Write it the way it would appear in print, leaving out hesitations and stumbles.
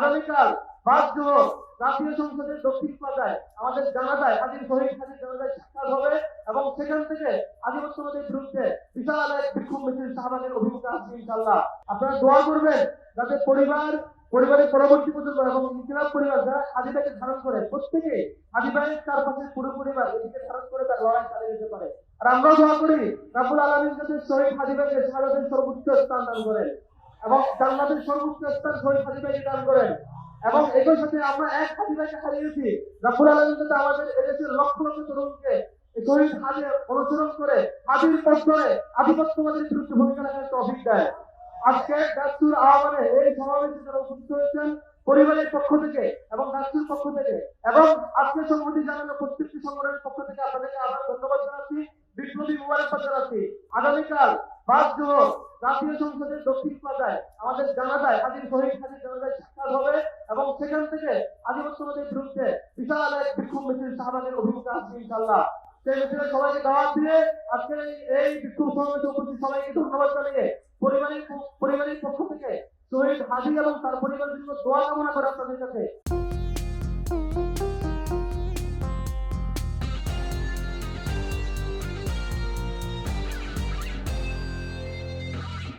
আগামীকাল 5 জুন জাতীয় সংসদের দক্ষিণ প্লাজায় আমাদের জানাজায় হাজির শহীদ হাজির জানাজায় সাক্ষাৎ হবে এবং সেখান থেকে আধিপত্যবাদের বিরুদ্ধে বিশাল এক বিক্ষোভ মিছিল শাহবাগের অভিমুখে আসবে ইনশাআল্লাহ। আপনারা দোয়া করবেন যাতে পরিবারের পরবর্তী প্রজন্ম এবং ইনকিলাব পরিবার যারা হাজি ভাইকে ধারণ করে প্রত্যেকে হাজি ভাইয়ের চারপাশে পুরো পরিবার এদিকে ধারণ করে তার লড়াই চালিয়ে যেতে পারে। আর আমরাও দোয়া করি রাব্বুল আলামিন যাতে শহীদ হাজি ভাইকে শাহাদাতের সর্বোচ্চ স্থান দান করেন এবং জান্নাতের সর্বোচ্চ স্থান শহীদ হাজি ভাইকে দান করেন। এবং একই সাথে আমরা এক হাজি ভাইকে হারিয়েছি, রাব্বুল আলামিন যাতে আমাদের এদেশের লক্ষ লক্ষ তরুণকে শহীদ হাজি অনুসরণ করে হাজির পথ ধরে আধিপত্যবাদের বিরুদ্ধে ভূমিকা রাখার তৌফিক দেয়। আজকে দাসুর আহ্বানে এই সমাবেশে যারা উপস্থিত হয়েছেন পরিবারের পক্ষ থেকে এবং দাসুর পক্ষ থেকে এবং আজকে সংহতি জানানো প্রত্যেকটি সংগঠনের পক্ষ থেকে আপনাদেরকে আবার ধন্যবাদ জানাচ্ছি, বিপ্লবী মুবারকবাদ জানাচ্ছি। আগামীকাল 5 জুন জাতীয় সংসদের দক্ষিণ প্লাজায় আমাদের জানাজায় হাজির শহীদ হাজির জানাজায় সাক্ষাৎ হবে এবং সেখান থেকে আধিপত্যবাদের বিরুদ্ধে বিশাল এক বিক্ষোভ মিছিল শাহবাগের অভিমুখে আসবে ইনশাআল্লাহ। সেই মিছিলে সবাইকে দাওয়াত দিয়ে আজকের এই বিক্ষোভ সমাবেশে উপস্থিত সবাইকে ধন্যবাদ জানিয়ে পরিবারের পক্ষ থেকে শহীদ হাজি এবং তার পরিবারের জন্য দোয়া কামনা করে আপনাদের কাছে।